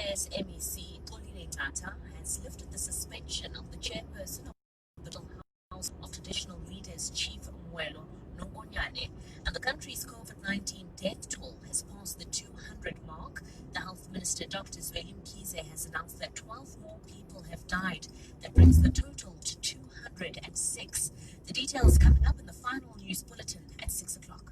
Affairs MEC Xolile Ngata has lifted the suspension of the chairperson of the Middle House of Traditional Leaders, Chief Mwelo Nongonyane, and the country's COVID-19 death toll has passed the 200 mark. The Health Minister, Dr. Zweli Mkhize, has announced that 12 more people have died. That brings the total to 206. The details coming up in the final news bulletin at 6 o'clock.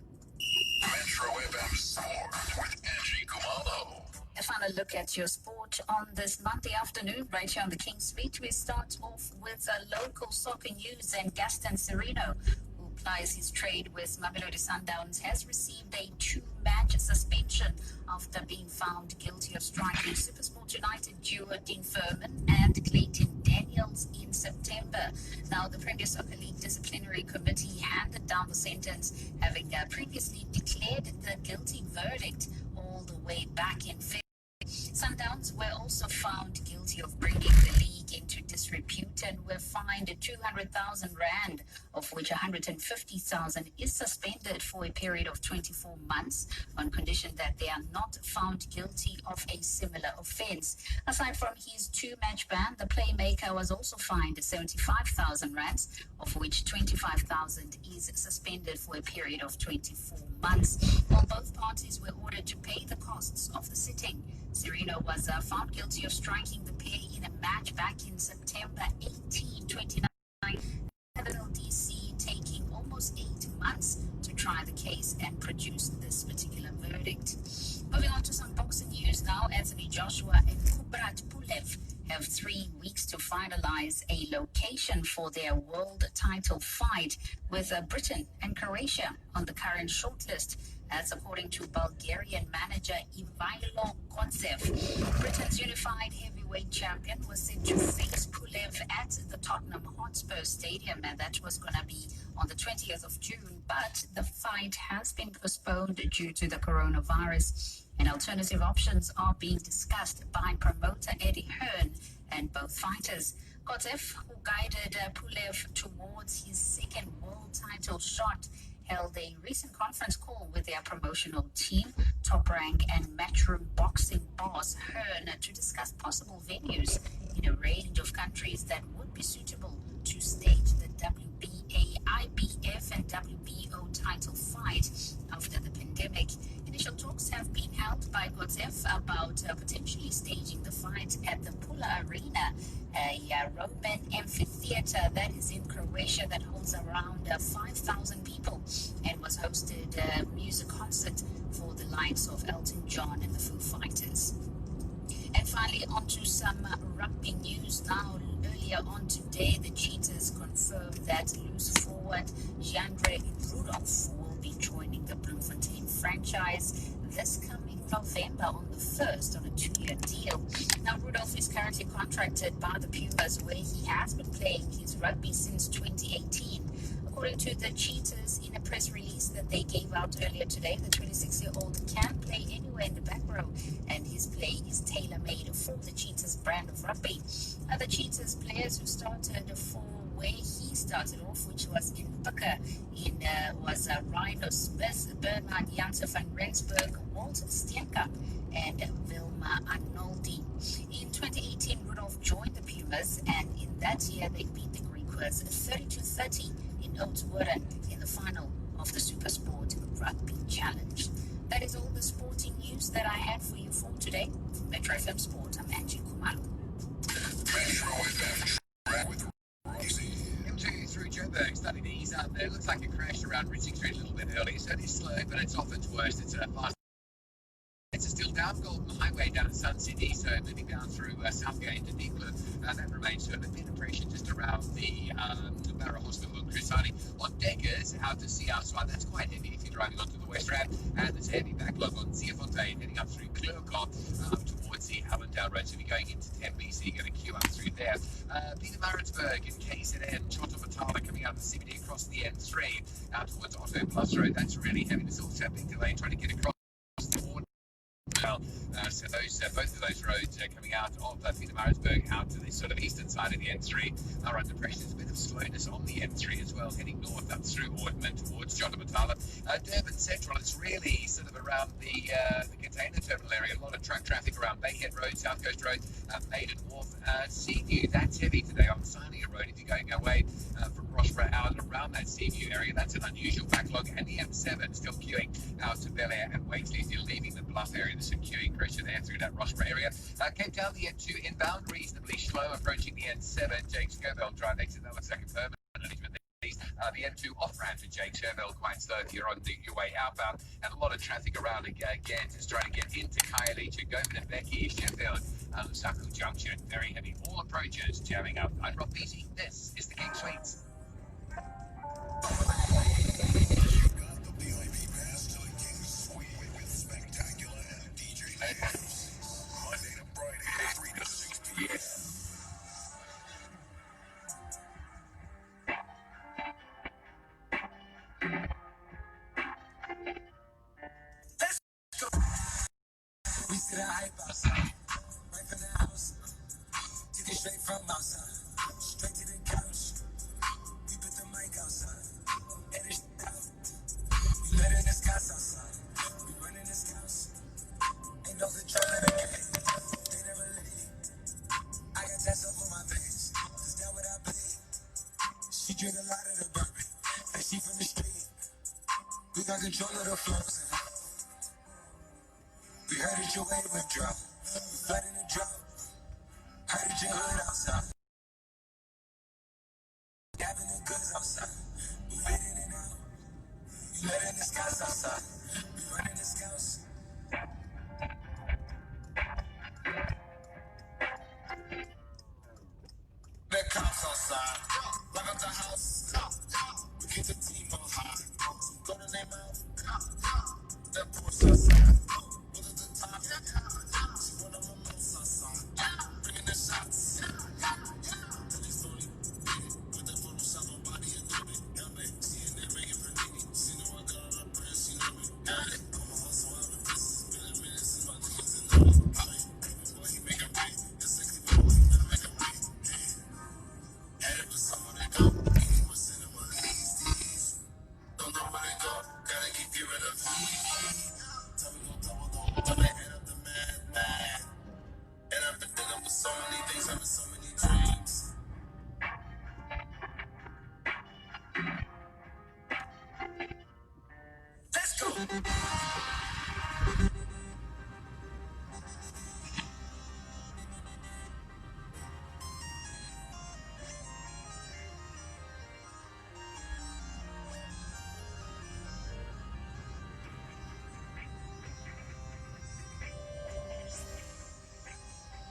Metro FM Sport with Angie Kumalo. A final look at your sport on this Monday afternoon, right here on the King Suite. We start off with local soccer news, and Gaston Sereno, who plies his trade with Mamelodi Sundowns, has received a 2-match suspension after being found guilty of striking SuperSport United duo Dean Furman and Clayton Daniels in September. Now, the Premier Soccer League Disciplinary Committee handed down the sentence, having previously declared the guilty verdict all the way back in February. Sundowns were also found guilty of bringing the league into disrepute and were fined 200,000 rand, of which 150,000 is suspended for a period of 24 months on condition that they are not found guilty of a similar offence. Aside from his 2-match ban, the playmaker was also fined 75,000 rands, of which 25,000 is suspended for a period of 24 months. While both parties were ordered to pay the costs of the sitting. Sereno was found guilty of striking the pair in a match back in September 18, 2019. DC taking almost 8 months to try the case and produce this particular verdict. Moving on to some boxing news now. Anthony Joshua and Kubrat Pulev have 3 weeks to finalize a location for their world title fight with Britain and Croatia on the current shortlist. That's according to Bulgarian manager Ivailo Kontsev. Britain's unified heavyweight champion was set to face Pulev at the Tottenham Hotspur Stadium, and that was going to be on the 20th of June, but the fight has been postponed due to the coronavirus, and alternative options are being discussed by promoter Eddie Hearn and both fighters. Kontsev, who guided Pulev towards his second world title shot, held a recent conference call with their promotional team, Top Rank and Matchroom boxing boss Hearn, to discuss possible venues in a range of countries that would be suitable to stage the WBA, IBF and WBO title fight after the pandemic. Initial talks have been held by Kontsev about potentially staging the fight at the Pula Arena, a Roman amphitheater that is in Croatia that holds around 5,000 people and was hosted a music concert for the likes of Elton John and the Foo Fighters. And finally, on to some rugby news now. Earlier on today, the Cheetahs confirmed that loose forward Jandre Rudolph will be joining the Bloemfontein franchise this coming November on the 1st on a 2-year deal. Now, Rudolph is currently contracted by the Pumas, where he has been playing his rugby since 2018. According to the Cheetahs, in a press release that they gave out earlier today, the 26-year-old can play anywhere in the back row, and his play is tailor-made for the Cheetahs brand of rugby. Other Cheetahs players who started for where he started off, which was in Booker, was Rhino Smith, Bernard Janssen van Rensburg, Walter Steenkamp, and Wilma Arnoldi. In 2018, Rudolph joined the Pumas, and in that year they beat the Griquas 30-30 in Oudtshoorn in the final of the SuperSport Rugby Challenge. That is all the sporting news that I had for you for today. From Metro FM Sport, I'm Angie Kumalo. Metro FM with Rosie. M2 through Joburg starting to ease up there. Looks like it crashed around Riching Street a little bit early, so it is slow, but it's off its worst. It's fast. It's still down Golden Highway down at Sun City, so moving down through Southgate into Deepwood. That remains sort of a bit of pressure just around the Barra Hospital and Chris Hardy. On Deckers, out to CR1, that's quite heavy if you're driving onto the West Rand, and there's a heavy backlog on Zeefontein heading up through Clercott towards the Allendale Road, so if you're going into Tempe, so you're going to queue up through there. Peter Maritzburg in KZN, Chotamatala coming out of the CBD across the N3 out towards Otto Plus Road, that's really heavy. There's also a big delay trying to get across the border. Well, So both of those roads coming out of Pietermaritzburg out to the sort of eastern side of the N3 are under pressure. There's a bit of slowness on the N3 as well, heading north up through Ortman towards Jotamatala. Durban Central, it's really sort of around the container terminal area. A lot of truck traffic around Bayhead Road, South Coast Road, Maiden Wharf. Seaview, that's heavy today on Sarnia Road. If you're going away from Rossborough out around that Seaview area, that's an unusual backlog. And the M7 still queuing out to Bel Air and Wakeley. If you're leaving the Bluff area, there's some queuing pressure there through that Rossborough area. Cape Town, the N2 inbound, reasonably slow, approaching the N7. Jake Scoville Drive exit, that looks like a permanent management. The N2 off-ramp to Jake Sherville, quite slow if you're on your way outbound, and a lot of traffic around again, just trying to get into Khayelitsha, Govan and Becky, Sheffield, Lusaka Junction, very heavy. All approaches jamming up. I'm Rob Beatty. This is the King Suites. You got the VIP pass to the King Suite with Spectacular and DJ News. Monday to Friday, 3 to 6 p.m. We see the hype outside, right from the house, took it straight from outside, straight to the couch, we put the mic outside, edit it out, we let in the scouts outside, we running the scouts, ain't no control in the game, they never leave, I got tats over my veins, cause that what I bleed, she drink a lot of the bourbon, and she from the street, we got control of the flows, we heard that your wave went drop. We flooded the drop. Heard that your hood outside. Having the goods outside. We fit in and out. We let in the scouts outside. We running the scouts. The cops outside. Lock up the house. We keep the team on high. Go to their mouth. The Porsche outside. Look at the top. She one of my moves outside. Bringing the shots. Tell me slowly. With the Photoshop on body and do it. Helmet. Seeing that making for Navy. See no one got on her bread. She know it. Got it. I'm a hustle out of this. Been a minute since my niggas in love it. Boy, he make a break. It's like the boy. Gotta make a break. Had it for someone that go. He was sending my these. Don't know where they go. Gotta keep giving up. Tell me go double though. Put my head up the mad. And I've been dealing with so many things, having so many dreams. Let's go.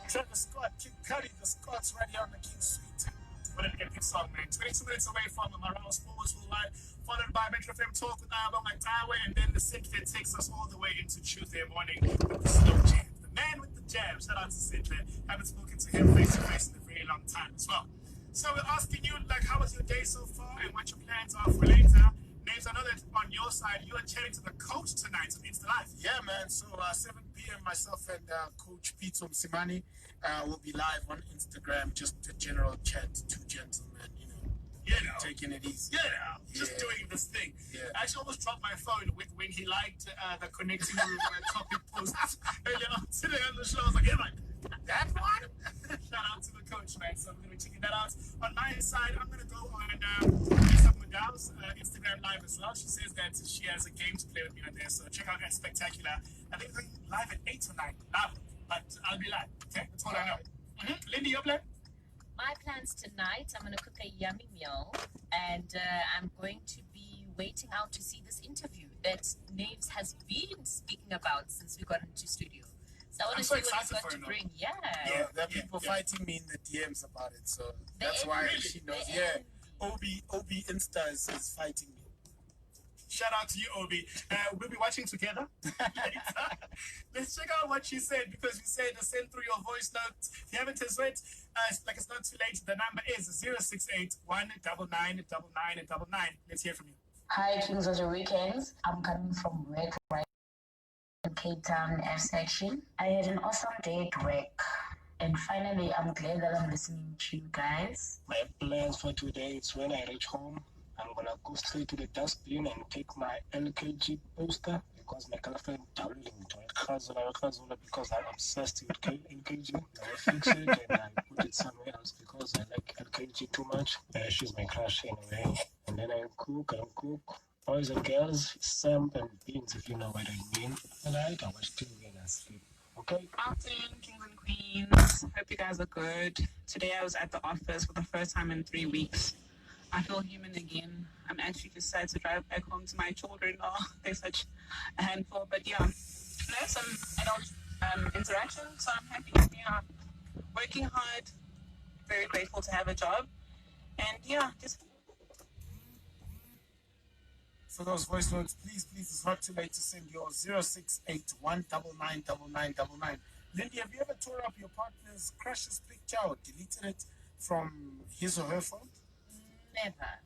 Travis Scott, Kid Cudi, the Scots right here on the King Suite. What an epic song, man. 22 minutes away from the Morale Sports Full Live, followed by Metro FM Talk with Ayabong Tawe, and then the Sinclair takes us all the way into Tuesday morning with the Slow Jam. The man with the jam. Shout out to Sinclair. Haven't spoken to him face to face in a very long time as well. So we're asking you, like, how was your day so far and what your plans are for later? Names, I know that on your side, you are chatting to the coach tonight on Insta Live. Yeah, man. So 7 p.m. myself and Coach Pete Msimani will be live on Instagram. Just a general chat, two gentlemen, taking it easy. Just doing this thing. Yeah. I actually almost dropped my phone when he liked the connecting room copy post earlier on today on the show. I was like, yeah, man, that one? Shout out to the coach, man. So I'm going to be checking that out. On my side, I'm going to go on Lisa Mudal's Instagram live as well. She says that she has a game to play with me on there. So check out that Spectacular. I think we're live at 8 tonight. Live. But I'll be live. Okay? That's all I know. Lindy, your plan? My plans tonight, I'm going to cook a yummy meal, and I'm going to be waiting out to see this interview that Naves has been speaking about since we got into studio. So I want I'm to so see what he's excited got for to it now. bring. There are people fighting me in the DMs about it, so that's envy. why Really? she knows. They Yeah, envy. Obi Insta is fighting me. Shout out to you, Obi. We'll be watching together later. Let's check out what she said, because you said to send through your voice note. If you haven't as yet, like it's not too late. The number is 068 199 9999. Let's hear from you. Hi, Kings of the Weekends. I'm coming from work right now. Cape Town section. I had an awesome day at work. And finally, I'm glad that I'm listening to you guys. My plans for today is when I reach home, I'm gonna go straight to the dustbin and take my LKG poster because my girlfriend downloaded it to Khazula because I'm obsessed with LKG. I will fix it and I put it somewhere else because I like LKG too much. She's my crush anyway. And then I cook. Boys and girls, samp and beans if you know what I mean. Alright, I watch TV and I sleep. Okay? Afternoon, kings and queens. Hope you guys are good. Today I was at the office for the first time in 3 weeks. I feel human again. I'm actually just sad to drive back home to my children. Oh, they're such a handful. But yeah, some adult interaction. So I'm happy. Yeah, working hard. Very grateful to have a job. And yeah, just. For those voice notes, please, it's not too late to send your 0681999999. Lindy, have you ever tore up your partner's crush's picture or deleted it from his or her phone? Never.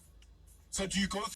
So do you go